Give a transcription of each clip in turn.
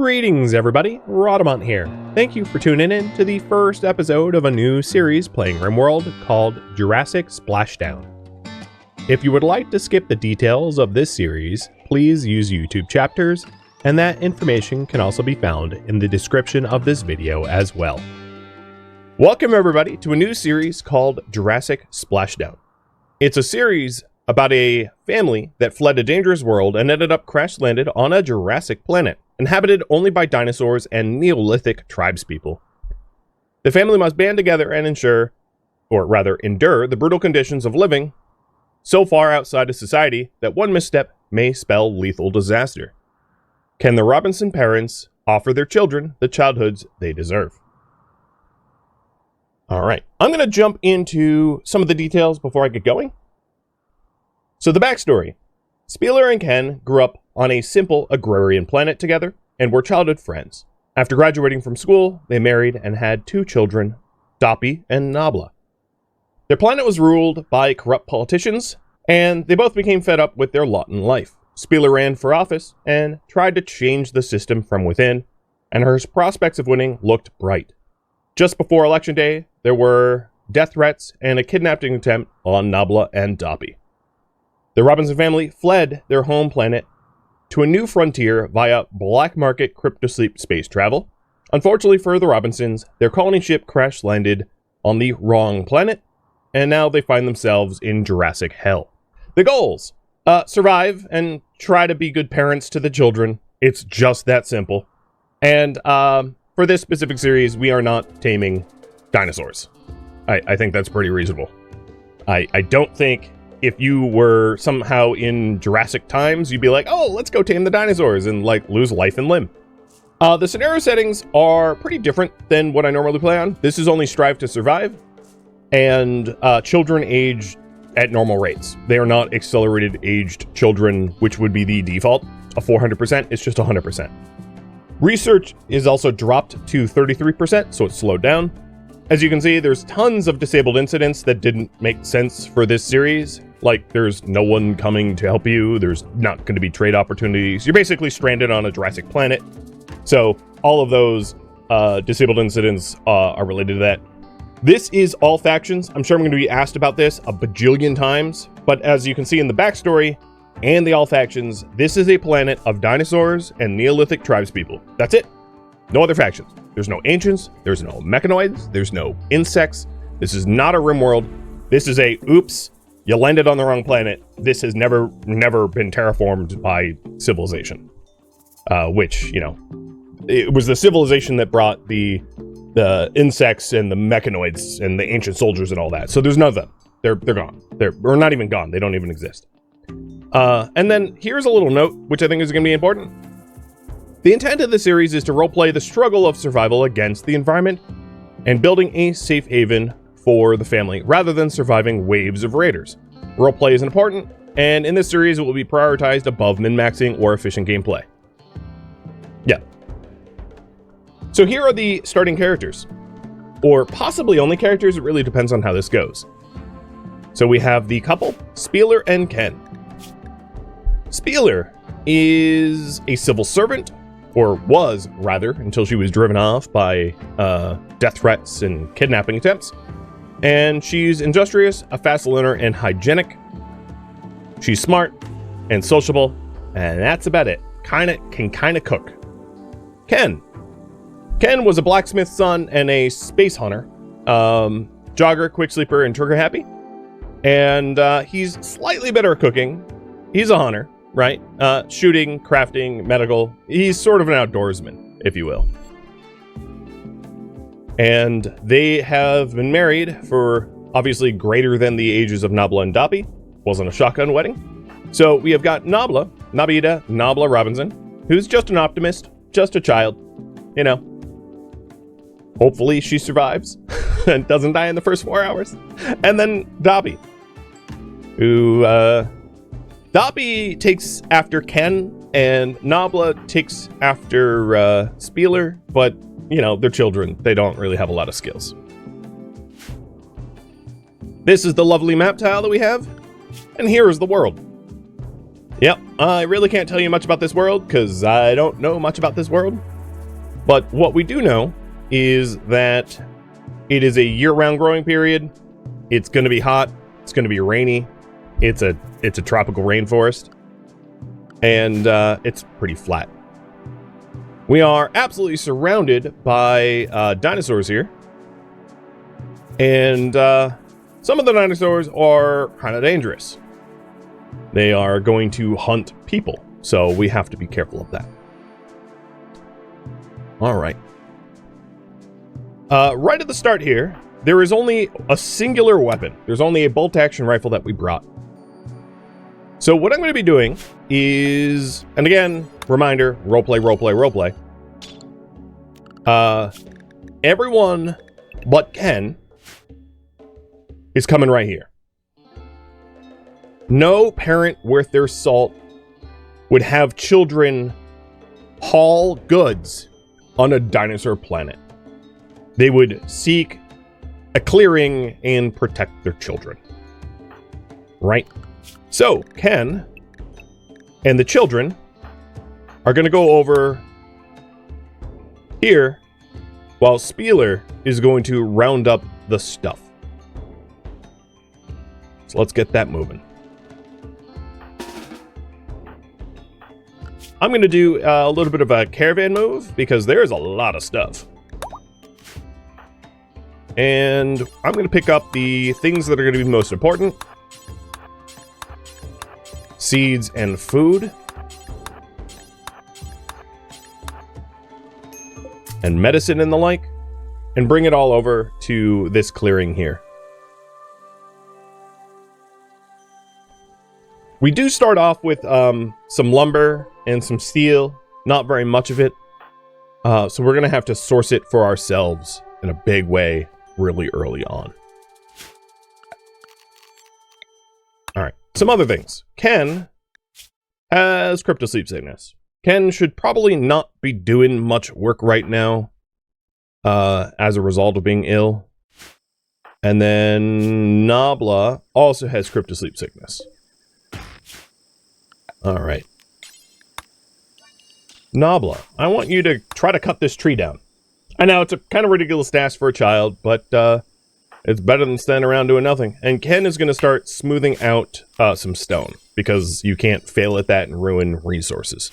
Greetings everybody, Rhadamant here. Thank you for tuning in to the first episode of a new series playing RimWorld called Jurassic Splashdown. If you would like to skip the details of this series, please use YouTube chapters, and that information can also be found in the description of this video as well. Welcome everybody to a new series called Jurassic Splashdown. It's a series about a family that fled a dangerous world and ended up crash-landed on a Jurassic planet, inhabited only by dinosaurs and neolithic tribespeople. The family must band together and endure the brutal conditions of living so far outside of society that one misstep may spell lethal disaster. Can the Robinson parents offer their children the childhoods they deserve? Alright, I'm going to jump into some of the details before I get going. So the backstory. Spieler and Ken grew up on a simple agrarian planet together and were childhood friends. After graduating from school, they married and had two children, Doppy and Nabla. Their planet was ruled by corrupt politicians, and they both became fed up with their lot in life. Spieler ran for office and tried to change the system from within, and her prospects of winning looked bright. Just before election day, there were death threats and a kidnapping attempt on Nabla and Doppy. The Robinson family fled their home planet to a new frontier via black market cryptosleep space travel. Unfortunately for the Robinsons, their colony ship crash-landed on the wrong planet, and now they find themselves in Jurassic Hell. The goals: survive and try to be good parents to the children. It's just that simple. And for this specific series, we are not taming dinosaurs. I think that's pretty reasonable. I don't think if you were somehow in Jurassic times, you'd be like, oh, let's go tame the dinosaurs and like lose life and limb. The scenario settings are pretty different than what I normally play on. This is only strive to survive, and children age at normal rates. They are not accelerated aged children, which would be the default. A 400%, it's just 100%. Research is also dropped to 33%, so it's slowed down. As you can see, there's tons of disabled incidents that didn't make sense for this series. Like, there's no one coming to help you, there's not going to be trade opportunities. You're basically stranded on a Jurassic planet. So, all of those disabled incidents are related to that. This is all factions. I'm sure I'm going to be asked about this a bajillion times, but as you can see in the backstory and the all factions, this is a planet of dinosaurs and Neolithic tribespeople. That's it. No other factions. There's no ancients, there's no mechanoids, there's no insects. This is not a RimWorld. This is a, oops, you landed on the wrong planet. This has never been terraformed by civilization. Which, you know, it was the civilization that brought the insects and the mechanoids and the ancient soldiers and all that. So there's none of them. They're gone. Or not even gone. They don't even exist. And then here's a little note, which I think is going to be important. The intent of the series is to roleplay the struggle of survival against the environment and building a safe haven for the family, rather than surviving waves of raiders. Roleplay is important, and in this series it will be prioritized above min-maxing or efficient gameplay. Yeah. So here are the starting characters. Or possibly only characters, it really depends on how this goes. So we have the couple, Spieler and Ken. Spieler is a civil servant, or was, rather, until she was driven off by death threats and kidnapping attempts. And she's industrious, a fast learner, and hygienic. She's smart and sociable, and that's about it. Can kind of cook. Ken was a blacksmith's son and a space hunter. Jogger, quick sleeper, and trigger happy. And he's slightly better at cooking. He's a hunter. Right? Shooting, crafting, medical. He's sort of an outdoorsman, if you will. And they have been married for obviously greater than the ages of Nabla and Doppy. Wasn't a shotgun wedding. So we have got Nabla Robinson, who's just an optimist, just a child. You know. Hopefully she survives and doesn't die in the first 4 hours. And then Doppy, who, Doppy takes after Ken, and Nabla takes after Spieler, but, you know, they're children. They don't really have a lot of skills. This is the lovely map tile that we have, and here is the world. Yep, I really can't tell you much about this world because I don't know much about this world. But what we do know is that it is a year-round growing period. It's going to be hot. It's going to be rainy. It's a tropical rainforest. And it's pretty flat. We are absolutely surrounded by dinosaurs here. And some of the dinosaurs are kind of dangerous. They are going to hunt people, so we have to be careful of that. All right. Right at the start here, there is only a singular weapon. There's only a bolt-action rifle that we brought. So what I'm going to be doing is, and again, reminder, roleplay, roleplay, roleplay. Everyone but Ken is coming right here. No parent worth their salt would have children haul goods on a dinosaur planet. They would seek a clearing and protect their children. Right? So, Ken and the children are going to go over here while Spieler is going to round up the stuff. So let's get that moving. I'm going to do a little bit of a caravan move because there's a lot of stuff. And I'm going to pick up the things that are going to be most important. Seeds and food. And medicine and the like. And bring it all over to this clearing here. We do start off with some lumber and some steel. Not very much of it. So we're going to have to source it for ourselves in a big way really early on. Alright, some other things. Ken has cryptosleep sickness. Ken should probably not be doing much work right now as a result of being ill. And then Nabla also has cryptosleep sickness. Alright. Nabla, I want you to try to cut this tree down. I know, it's a kind of ridiculous task for a child, but it's better than standing around doing nothing. And Ken is going to start smoothing out some stone, because you can't fail at that and ruin resources.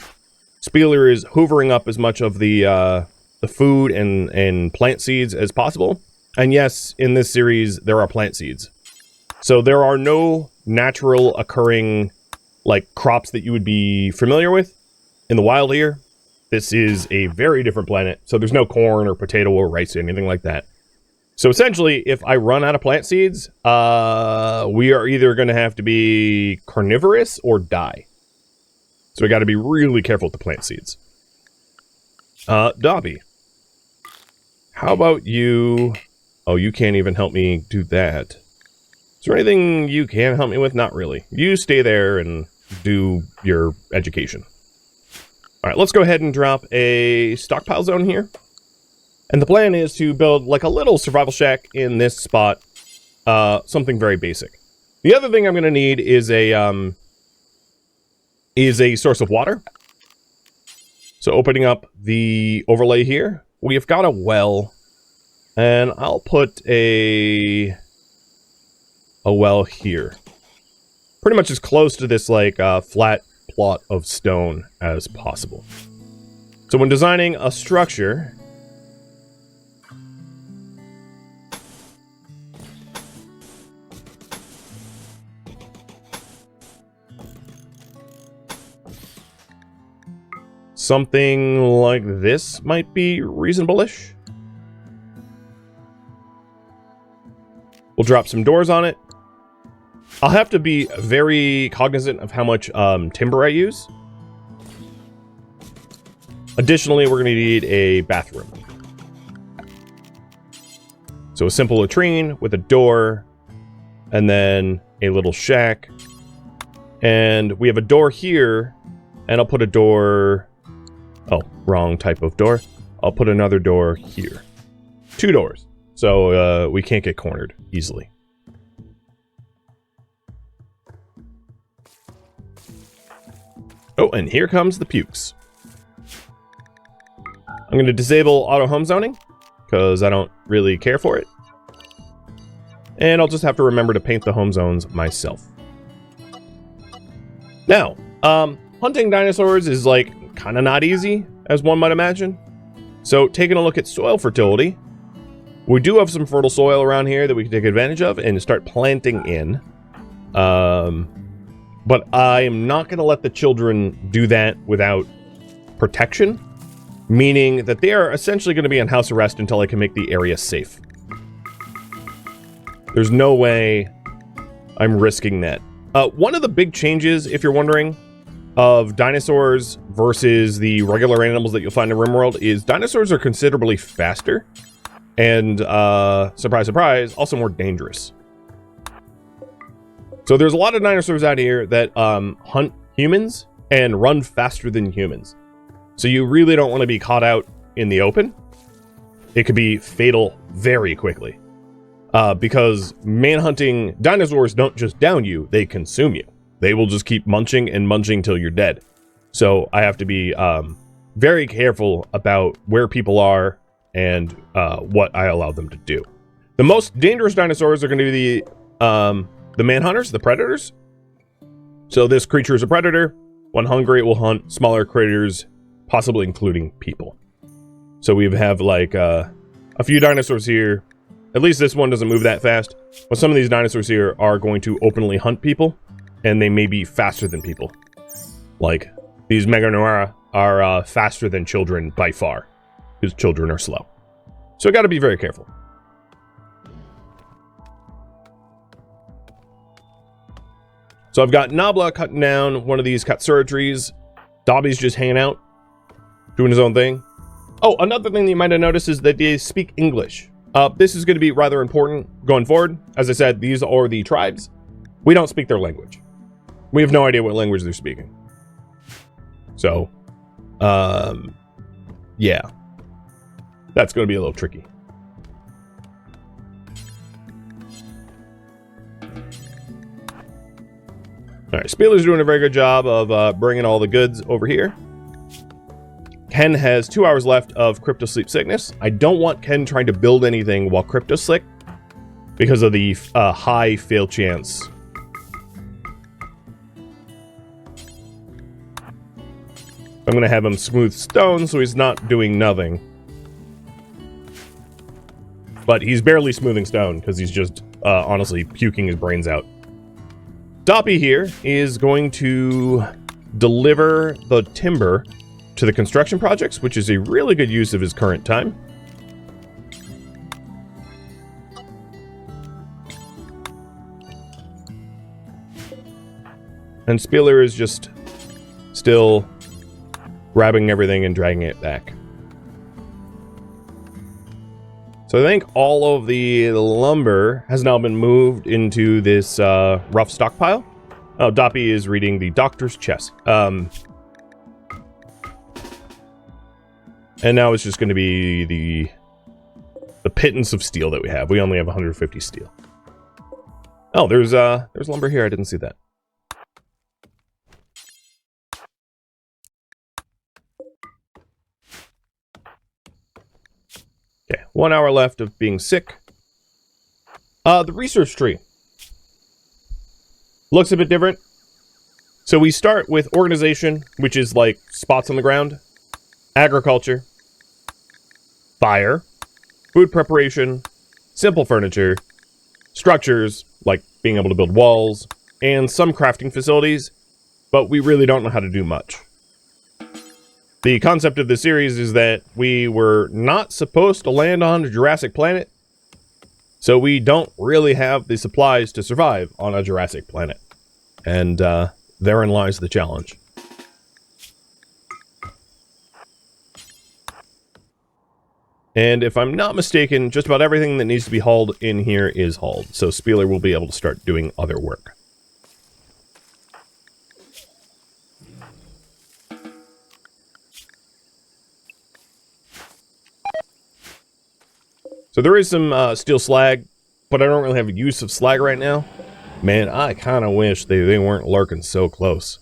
Spieler is hoovering up as much of the food and plant seeds as possible. And yes, in this series, there are plant seeds. So there are no natural occurring, like, crops that you would be familiar with in the wild here. This is a very different planet, so there's no corn or potato or rice or anything like that. So essentially, if I run out of plant seeds, we are either going to have to be carnivorous or die. So we got to be really careful with the plant seeds. Dobby, how about you? Oh, you can't even help me do that. Is there anything you can help me with? Not really. You stay there and do your education. Alright, let's go ahead and drop a stockpile zone here. And the plan is to build like a little survival shack in this spot. Something very basic. The other thing I'm going to need is a source of water. So opening up the overlay here, we have got a well. And I'll put a well here. Pretty much as close to this like flat plot of stone as possible. So when designing a structure, something like this might be reasonable-ish. We'll drop some doors on it. I'll have to be very cognizant of how much timber I use. Additionally, we're going to need a bathroom. So a simple latrine with a door, and then a little shack. And we have a door here, and I'll put a door... Oh, wrong type of door. I'll put another door here. 2 doors, so we can't get cornered easily. Oh, and here comes the pukes. I'm going to disable auto home zoning because I don't really care for it. And I'll just have to remember to paint the home zones myself. Now, hunting dinosaurs is like kind of not easy, as one might imagine. So taking a look at soil fertility, we do have some fertile soil around here that we can take advantage of and start planting in. But I am not going to let the children do that without protection, meaning that they are essentially going to be on house arrest until I can make the area safe. There's no way I'm risking that. One of the big changes, if you're wondering, of dinosaurs versus the regular animals that you'll find in RimWorld is dinosaurs are considerably faster and, surprise, surprise, also more dangerous. So there's a lot of dinosaurs out here that hunt humans and run faster than humans. So you really don't want to be caught out in the open. It could be fatal very quickly. Because manhunting dinosaurs don't just down you, they consume you. They will just keep munching and munching till you're dead. So I have to be very careful about where people are and what I allow them to do. The most dangerous dinosaurs are going to be the manhunters, the predators. So this creature is a predator. When hungry, it will hunt smaller critters, possibly including people. So we have like a few dinosaurs here. At least this one doesn't move that fast. But some of these dinosaurs here are going to openly hunt people, and they may be faster than people. Like, these Meganeura are faster than children by far, because children are slow. So I gotta be very careful. So I've got Nabla cutting down one of these Katsura trees. Dobby's just hanging out, doing his own thing. Oh, another thing that you might have noticed is that they speak English. This is going to be rather important going forward. As I said, these are the tribes. We don't speak their language. We have no idea what language they're speaking. So, yeah. That's going to be a little tricky. Alright, Spieler's doing a very good job of bringing all the goods over here. Ken has 2 hours left of Crypto Sleep Sickness. I don't want Ken trying to build anything while Crypto Sick because of the high fail chance. I'm going to have him smooth stone so he's not doing nothing. But he's barely smoothing stone because he's just honestly puking his brains out. Doppy here is going to deliver the timber to the construction projects, which is a really good use of his current time. And Spieler is just still grabbing everything and dragging it back. So I think all of the lumber has now been moved into this rough stockpile. Oh, Doppy is reading the doctor's chest. And now it's just going to be the pittance of steel that we have. We only have 150 steel. Oh, there's lumber here. I didn't see that. Okay, 1 hour left of being sick. The research tree looks a bit different. So we start with organization, which is like spots on the ground, agriculture, fire, food preparation, simple furniture, structures, like being able to build walls, and some crafting facilities, but we really don't know how to do much. The concept of the series is that we were not supposed to land on a Jurassic planet, so we don't really have the supplies to survive on a Jurassic planet. And therein lies the challenge. And if I'm not mistaken, just about everything that needs to be hauled in here is hauled, so Spieler will be able to start doing other work. So there is some steel slag, but I don't really have a use of slag right now. Man, I kind of wish they weren't lurking so close.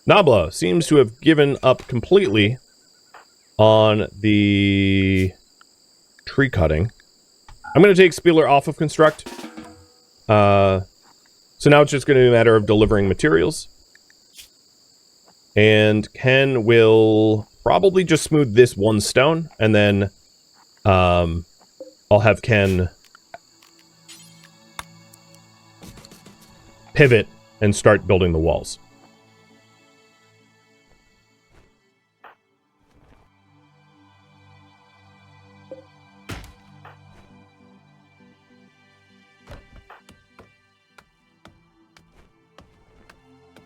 Nabla seems to have given up completely on the tree cutting. I'm going to take Spieler off of construct. So now it's just going to be a matter of delivering materials. And Ken will probably just smooth this one stone, and then I'll have Ken pivot and start building the walls.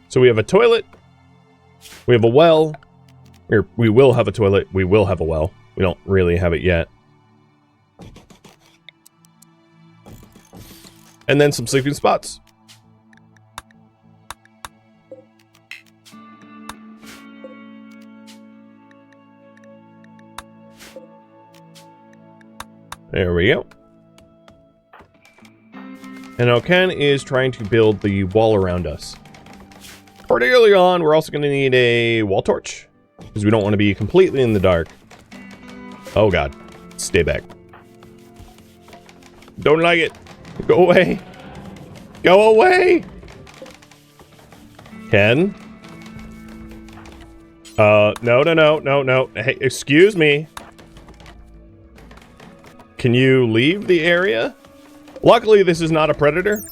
So we have a toilet, we have a well, or we will have a toilet, we will have a well. We don't really have it yet. And then some sleeping spots. There we go. And now Ken is trying to build the wall around us. Pretty early on, we're also going to need a wall torch, because we don't want to be completely in the dark. Oh god. Stay back. Don't like it. Go away. Go away! Ken? No. Hey, excuse me. Can you leave the area? Luckily, this is not a predator.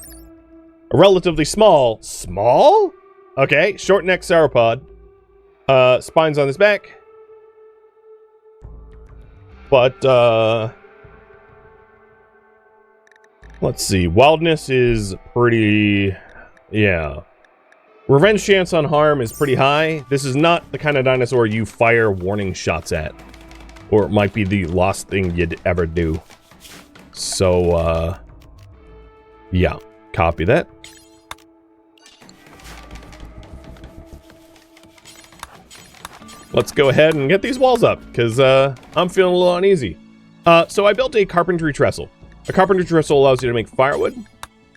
A relatively small... Small? Okay, short neck sauropod. Spines on his back. But, let's see. Wildness is pretty... Yeah. Revenge chance on harm is pretty high. This is not the kind of dinosaur you fire warning shots at. Or it might be the last thing you'd ever do. So, yeah. Copy that. Let's go ahead and get these walls up, because I'm feeling a little uneasy. So I built a carpentry trestle. A carpentry trestle allows you to make firewood.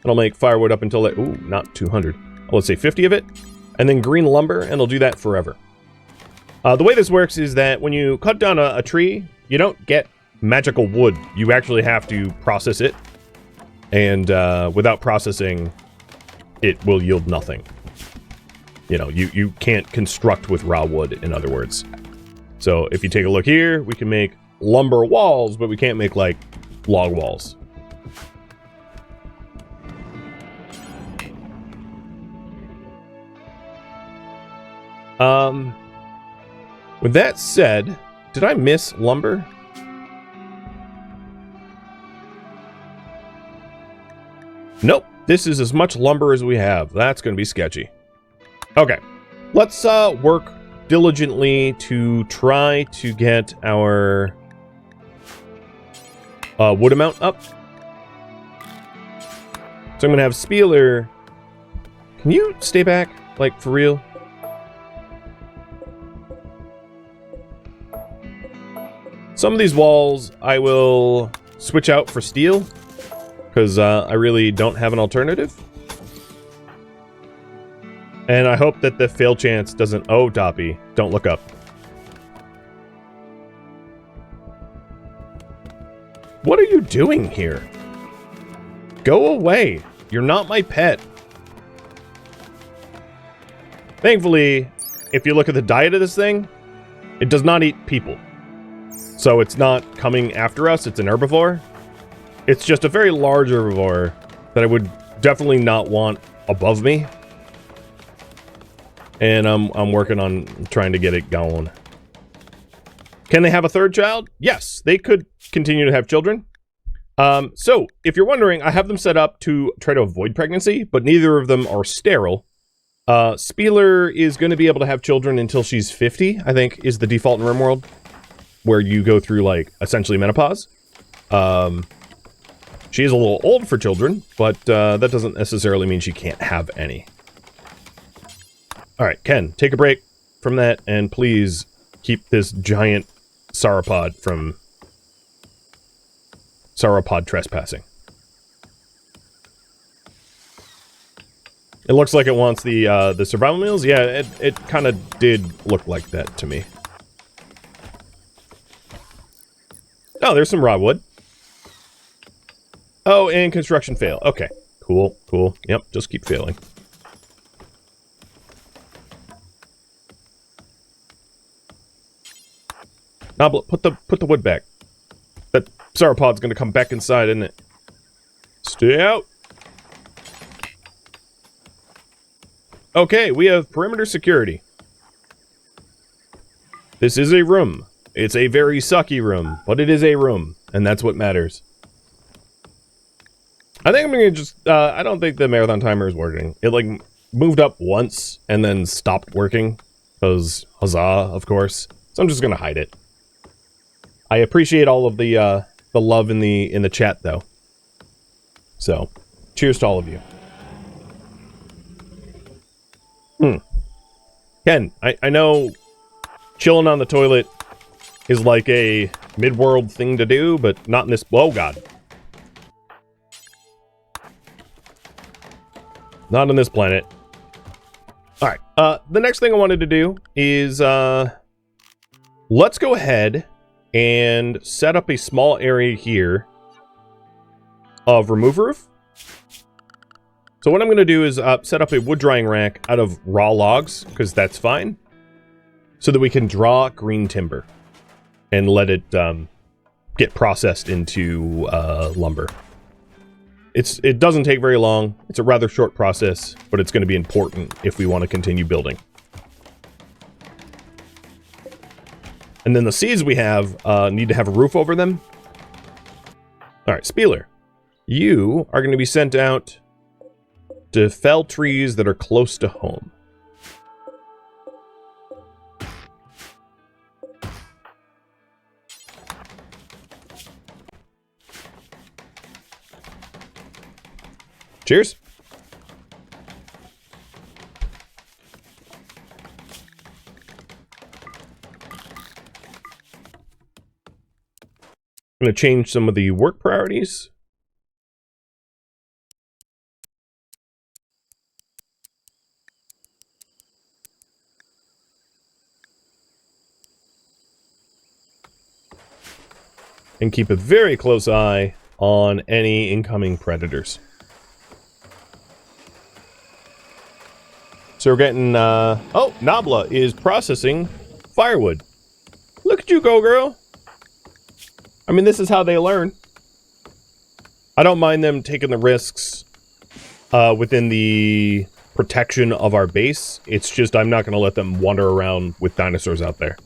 It'll make firewood up until, ooh, not 200. Let's say 50 of it. And then green lumber, and it'll do that forever. The way this works is that when you cut down a tree, you don't get magical wood. You actually have to process it. And without processing, it will yield nothing. You know, you can't construct with raw wood, in other words. So if you take a look here, we can make lumber walls, but we can't make, like, log walls. With that said, did I miss lumber? Nope. This is as much lumber as we have. That's going to be sketchy. Okay. Let's work diligently to try to get our wood amount up. So I'm going to have Spieler. Can you stay back? Like, for real? Some of these walls I will switch out for steel, because I really don't have an alternative. And I hope that the fail chance doesn't... Oh, Doppy, don't look up. What are you doing here? Go away. You're not my pet. Thankfully, if you look at the diet of this thing, it does not eat people. So it's not coming after us, it's an herbivore. It's just a very large herbivore that I would definitely not want above me. And I'm working on trying to get it going. Can they have a third child? Yes, they could continue to have children. So, if you're wondering, I have them set up to try to avoid pregnancy, but neither of them are sterile. Spieler is going to be able to have children until she's 50, I think, is the default in RimWorld. Where you go through, like, essentially menopause. She is a little old for children, but that doesn't necessarily mean she can't have any. Alright, Ken, take a break from that, and please keep this giant sauropod from sauropod trespassing. It looks like it wants the survival meals. Yeah, it kind of did look like that to me. Oh, there's some raw wood. Oh, and construction fail. Okay, cool, cool. Yep, just keep failing. Nobla, put the wood back. That sauropod's gonna come back inside, isn't it? Stay out. Okay, we have perimeter security. This is a room. It's a very sucky room, but it is a room, and that's what matters. I think I'm gonna just, I don't think the marathon timer is working. It, like, moved up once, and then stopped working. Because, huzzah, of course. So I'm just gonna hide it. I appreciate all of the love in the chat, though. So, cheers to all of you. Ken, I know chilling on the toilet is like a mid-world thing to do, but not in this... Oh, God. Not on this planet. Alright, the next thing I wanted to do is, let's go ahead and set up a small area here of remove roof. So what I'm going to do is set up a wood drying rack out of raw logs, because that's fine, so that we can draw green timber and let it get processed into lumber. It doesn't take very long. It's a rather short process, but it's going to be important if we want to continue building. And then the seeds we have need to have a roof over them. All right, Spieler, you are going to be sent out to fell trees that are close to home. Cheers. I'm going to change some of the work priorities. And keep a very close eye on any incoming predators. So we're getting, oh, Nabla is processing firewood. Look at you go, girl. I mean, this is how they learn. I don't mind them taking the risks within the protection of our base. It's just I'm not going to let them wander around with dinosaurs out there.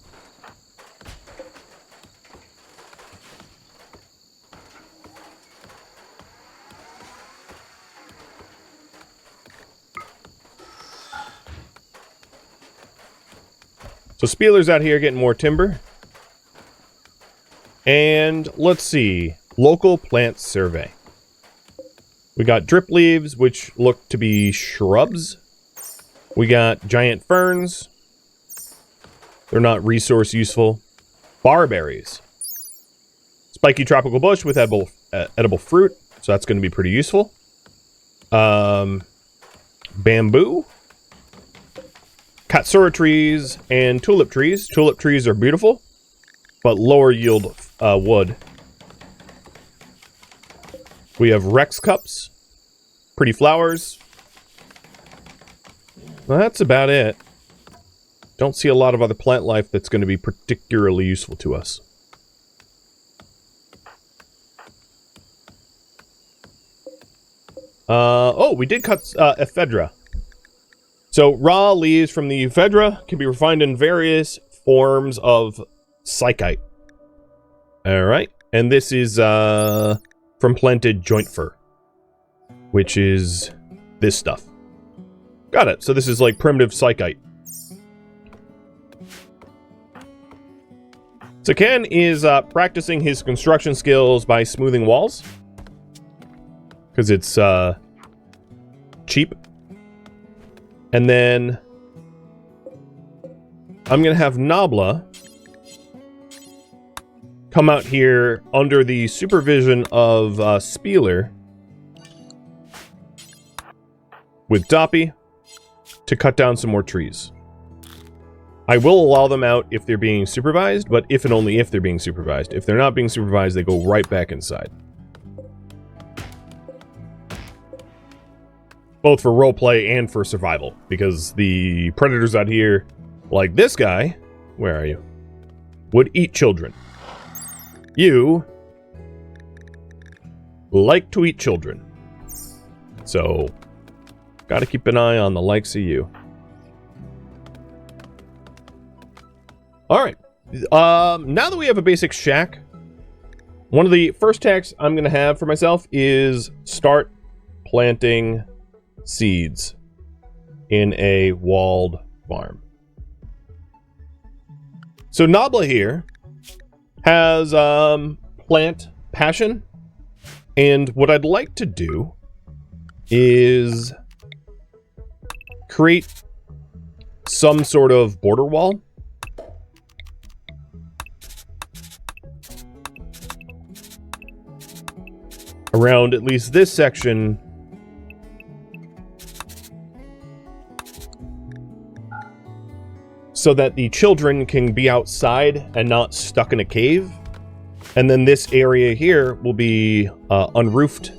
So Spieler's out here getting more timber. And let's see. Local plant survey. We got drip leaves, which look to be shrubs. We got giant ferns. They're not resource useful. Barberries. Spiky tropical bush with edible fruit. So that's going to be pretty useful. Bamboo. Katsura trees and tulip trees. Tulip trees are beautiful, but lower yield wood. We have Rex cups. Pretty flowers. Well, that's about it. Don't see a lot of other plant life that's going to be particularly useful to us. Oh, we did cut ephedra. So raw leaves from the ephedra can be refined in various forms of psychite. Alright, and this is from planted joint fir, which is this stuff. Got it, so this is like primitive psychite. So Ken is practicing his construction skills by smoothing walls. Because it's cheap. And then I'm going to have Nabla come out here under the supervision of Spieler with Doppy to cut down some more trees. I will allow them out if they're being supervised, but if and only if they're being supervised. If they're not being supervised, they go right back inside. Both for roleplay and for survival, because the predators out here, like this guy, where are you, would eat children. You like to eat children. So, gotta keep an eye on the likes of you. Alright, now that we have a basic shack, one of the first tasks I'm gonna have for myself is start planting seeds in a walled farm. So Nabla here has plant passion, and what I'd like to do is create some sort of border wall around at least this section so that the children can be outside and not stuck in a cave. And then this area here will be unroofed,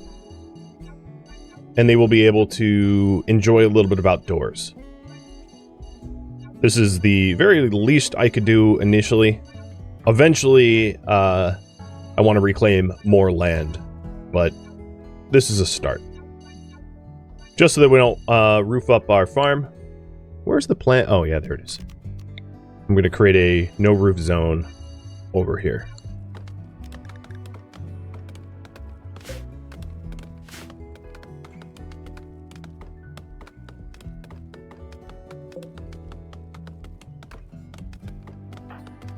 and they will be able to enjoy a little bit of outdoors. This is the very least I could do initially. Eventually, I want to reclaim more land, but this is a start. Just so that we don't roof up our farm. Where's the plant? Oh yeah, there it is. I'm going to create a no roof zone over here.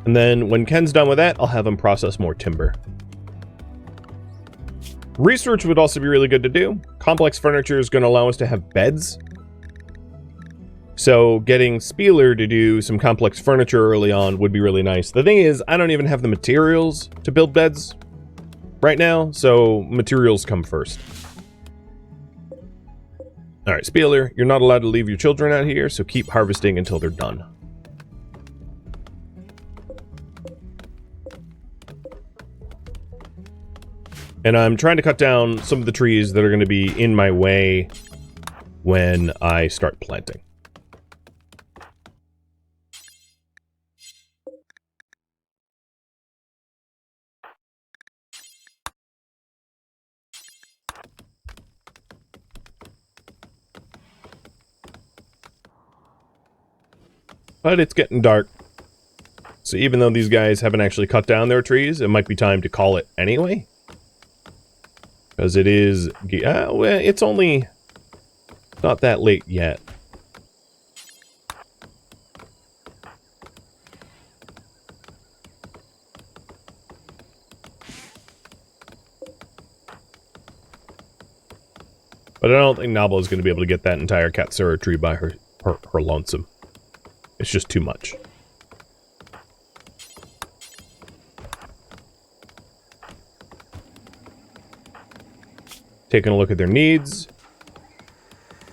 And then when Ken's done with that, I'll have him process more timber. Research would also be really good to do. Complex furniture is going to allow us to have beds. So getting Spieler to do some complex furniture early on would be really nice. The thing is, I don't even have the materials to build beds right now, so materials come first. Alright, Spieler, you're not allowed to leave your children out here, so keep harvesting until they're done. And I'm trying to cut down some of the trees that are going to be in my way when I start planting. But it's getting dark. So even though these guys haven't actually cut down their trees, it might be time to call it anyway. Because it is... well, it's only not that late yet. But I don't think Nabla is going to be able to get that entire Katsura tree by her lonesome. It's just too much. Taking a look at their needs.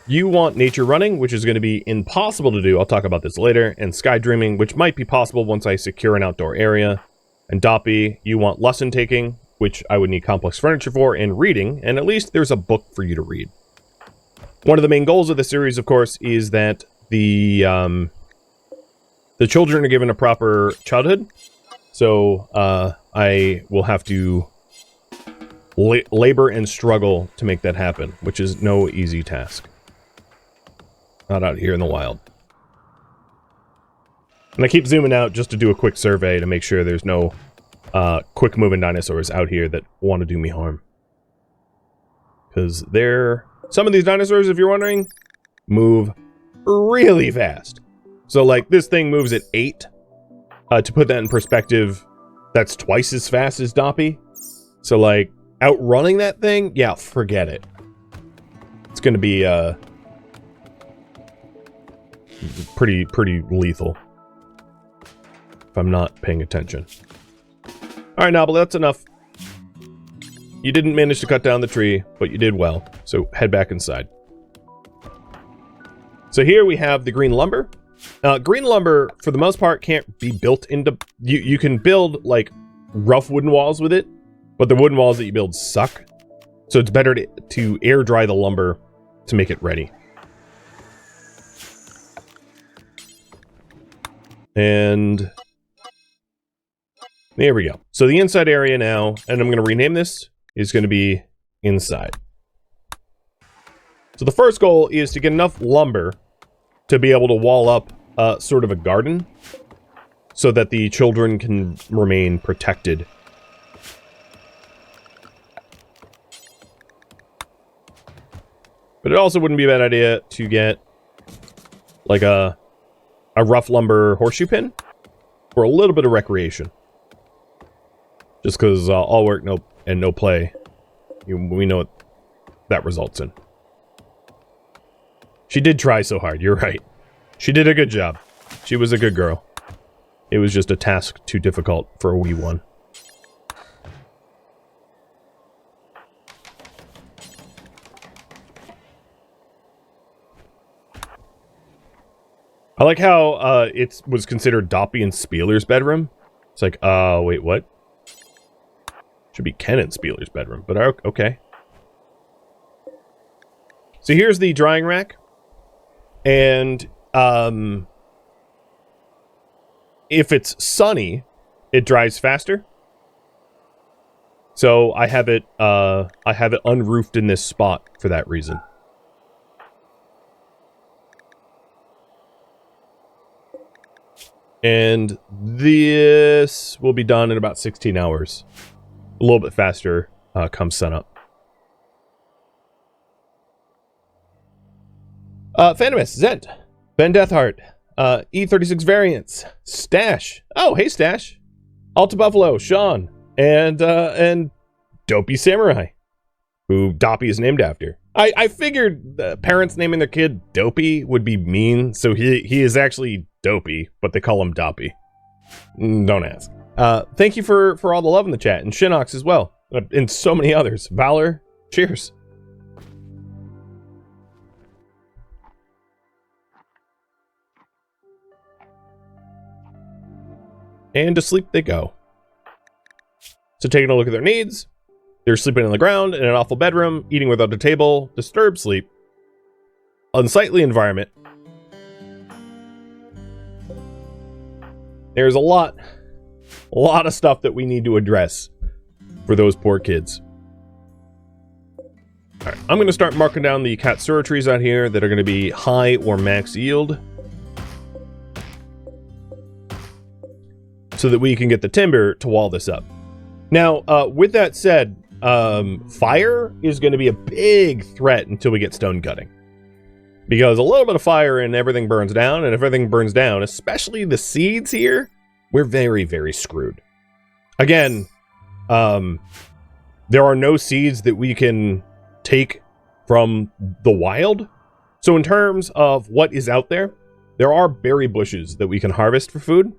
You want nature running, which is going to be impossible to do. I'll talk about this later. And sky dreaming, which might be possible once I secure an outdoor area. And Doppy, you want lesson taking, which I would need complex furniture for, and reading. And at least there's a book for you to read. One of the main goals of the series, of course, is that the children are given a proper childhood. So I will have to labor and struggle to make that happen, which is no easy task. Not out here in the wild. And I keep zooming out just to do a quick survey to make sure there's no quick moving dinosaurs out here that want to do me harm. Because some of these dinosaurs, if you're wondering, move really fast. So like this thing moves at 8. To put that in perspective, that's twice as fast as Doppy. So like outrunning that thing, yeah, forget it. It's going to be pretty lethal if I'm not paying attention. All right, Nabla, that's enough. You didn't manage to cut down the tree, but you did well. So head back inside. So here we have the green lumber. Green lumber, for the most part, can't be built into... You can build, like, rough wooden walls with it, but the wooden walls that you build suck. So it's better to air dry the lumber to make it ready. And there we go. So the inside area now, and I'm going to rename this, is going to be inside. So the first goal is to get enough lumber to be able to wall up sort of a garden so that the children can remain protected. But it also wouldn't be a bad idea to get like a rough lumber horseshoe pin for a little bit of recreation. Just because all work no play, we know what that results in. She did try so hard, you're right. She did a good job. She was a good girl. It was just a task too difficult for a wee one. I like how it was considered Doppy and Spieler's bedroom. It's like, wait, what? Should be Ken and Spieler's bedroom, but okay. So here's the drying rack. And if it's sunny, it dries faster. So I have it unroofed in this spot for that reason. And this will be done in about 16 hours. A little bit faster come sunup. Phantomus, Zent, Ben Deathheart, E36 Variants, Stash. Oh, hey Stash. Alta Buffalo, Sean, and Dopey Samurai, who Doppy is named after. I figured parents naming their kid Dopey would be mean, so he is actually Dopey, but they call him Doppy. Don't ask. Thank you for all the love in the chat, and Shinox as well, and so many others. Valor, cheers. And to sleep they go. So taking a look at their needs, they're sleeping on the ground, in an awful bedroom, eating without a table, disturbed sleep, unsightly environment. There's a lot of stuff that we need to address for those poor kids. Alright, I'm going to start marking down the Katsura trees out here that are going to be high or max yield, so that we can get the timber to wall this up. Now, with that said, fire is going to be a big threat until we get stone cutting. Because a little bit of fire and everything burns down, and if everything burns down, especially the seeds here, we're very, very screwed. Again, there are no seeds that we can take from the wild. So in terms of what is out there, there are berry bushes that we can harvest for food.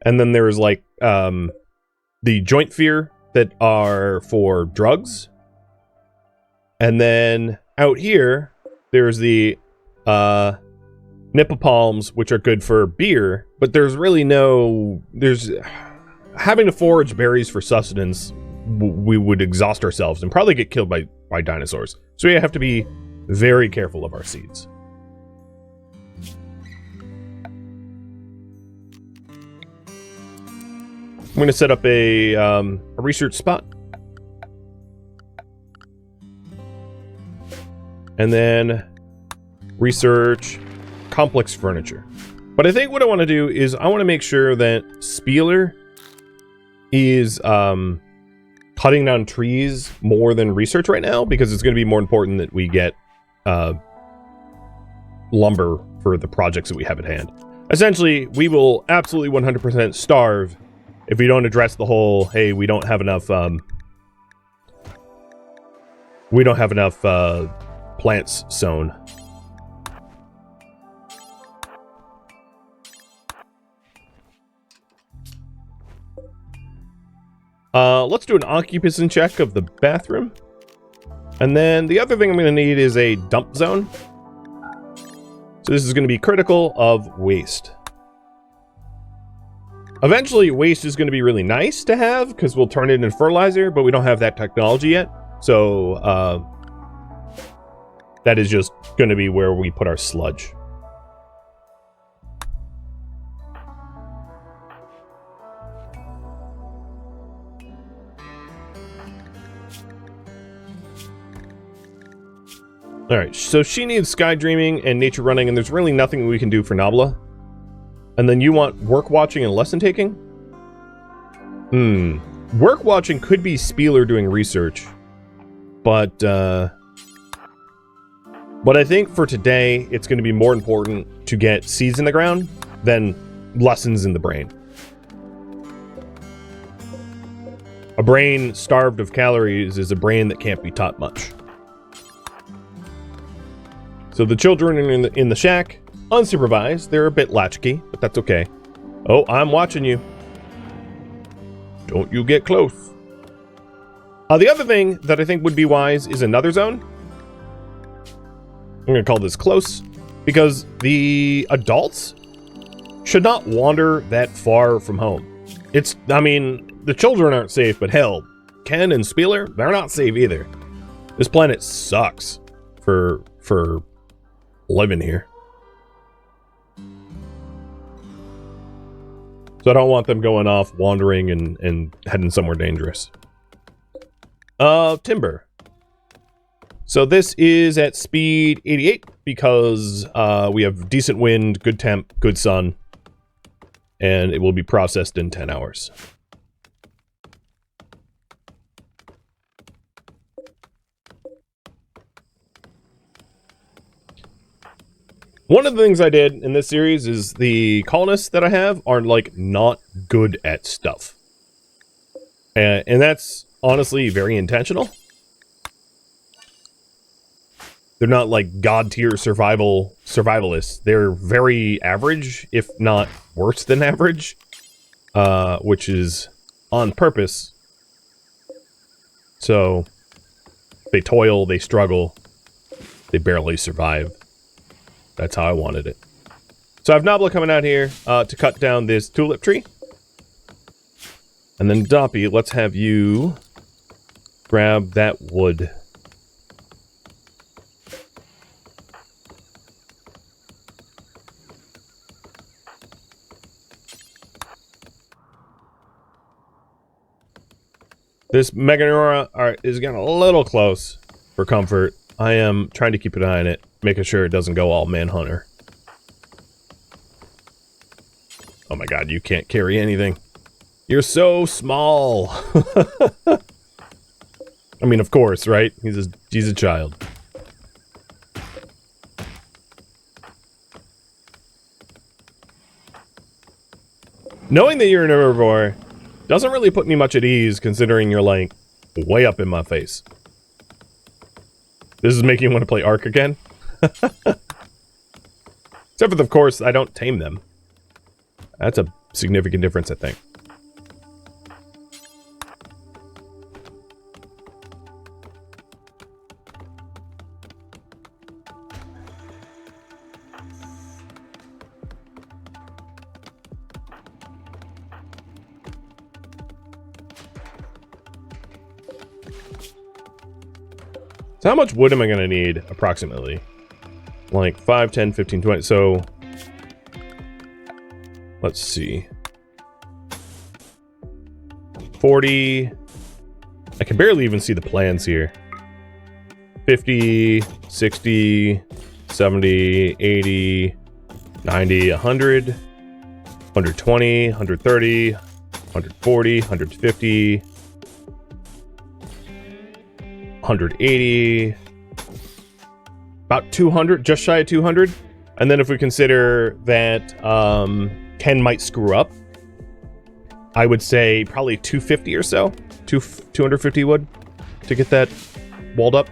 And then there's like the joint fear that are for drugs. And then out here, there's the Nipah which are good for beer, but there's really having to forage berries for sustenance, we would exhaust ourselves and probably get killed by dinosaurs. So we have to be very careful of our seeds. I'm going to set up a research spot. And then research complex furniture. But I think what I want to do is I want to make sure that Spieler is cutting down trees more than research right now, because it's going to be more important that we get lumber for the projects that we have at hand. Essentially, we will absolutely 100% starve if we don't address the whole, hey, we don't have enough plants sown. Let's do an occupancy check of the bathroom. And then the other thing I'm going to need is a dump zone. So this is going to be critical of waste. Eventually, waste is going to be really nice to have because we'll turn it into fertilizer, but we don't have that technology yet. So that is just going to be where we put our sludge. Alright, so she needs sky dreaming and nature running, and there's really nothing we can do for Nabla. And then you want work watching and lesson taking? Work watching could be Spieler doing research. But I think for today, it's going to be more important to get seeds in the ground than lessons in the brain. A brain starved of calories is a brain that can't be taught much. So the children in the shack, unsupervised, they're a bit latchkey, but that's okay. Oh, I'm watching you. Don't you get close. The other thing that I think would be wise is another zone. I'm going to call this close, because the adults should not wander that far from home. I mean, the children aren't safe, but hell, Ken and Spieler, they're not safe either. This planet sucks for living here. So I don't want them going off, wandering, and heading somewhere dangerous. Timber. So this is at speed 88 because we have decent wind, good temp, good sun, and it will be processed in 10 hours. One of the things I did in this series is the colonists that I have are, like, not good at stuff. And that's honestly very intentional. They're not, like, god-tier survivalists. They're very average, if not worse than average. Which is on purpose. So, they toil, they struggle, they barely survive. That's how I wanted it. So I have Nabla coming out here to cut down this tulip tree. And then Doppy, let's have you grab that wood. This Meganora is getting a little close for comfort. I am trying to keep an eye on it, making sure it doesn't go all manhunter. Oh my god, you can't carry anything. You're so small. I mean, of course, right? He's a child. Knowing that you're an herbivore doesn't really put me much at ease, considering you're, like, way up in my face. This is making you want to play Ark again? Except for, of course, I don't tame them. That's a significant difference, I think. So how much wood am I going to need, approximately? Like 5, 10, 15, 20. So, let's see. 40. I can barely even see the plans here. 50, 60, 70, 80, 90, 100, 120, 130, 140, 150, 180, about 200, just shy of 200. And then if we consider that Ken might screw up, I would say probably 250 or so, 250 wood to get that walled up.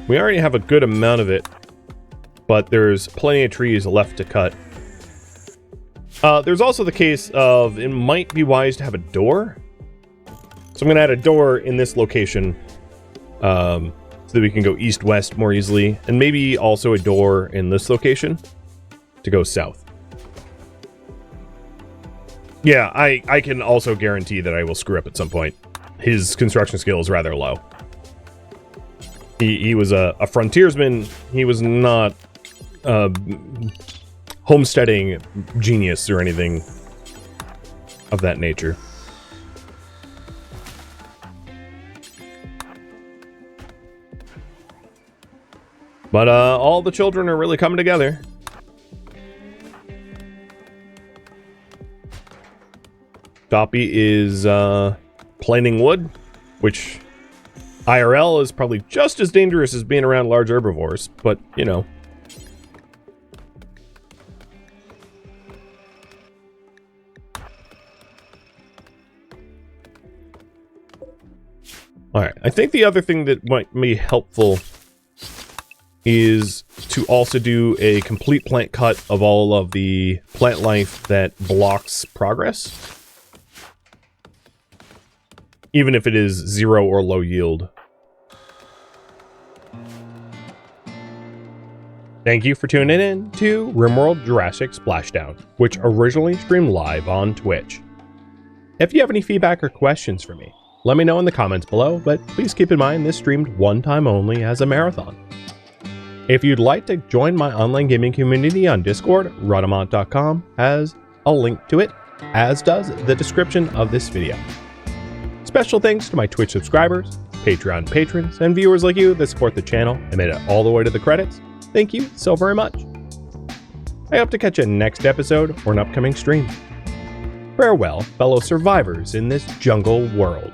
We already have a good amount of it, but there's plenty of trees left to cut. There's also the case of it might be wise to have a door. So I'm going to add a door in this location so that we can go east-west more easily. And maybe also a door in this location to go south. Yeah, I can also guarantee that I will screw up at some point. His construction skill is rather low. He was a frontiersman. He was not a homesteading genius or anything of that nature. But all the children are really coming together. Doppy is planing wood, which IRL is probably just as dangerous as being around large herbivores, but you know. Alright, I think the other thing that might be helpful is to also do a complete plant cut of all of the plant life that blocks progress. Even if it is 0 or low yield. Thank you for tuning in to RimWorld Jurassic Splashdown, which originally streamed live on Twitch. If you have any feedback or questions for me, let me know in the comments below, but please keep in mind this streamed one time only as a marathon. If you'd like to join my online gaming community on Discord, Rhadamant.com has a link to it, as does the description of this video. Special thanks to my Twitch subscribers, Patreon patrons, and viewers like you that support the channel and made it all the way to the credits. Thank you so very much. I hope to catch you next episode or an upcoming stream. Farewell, fellow survivors in this jungle world.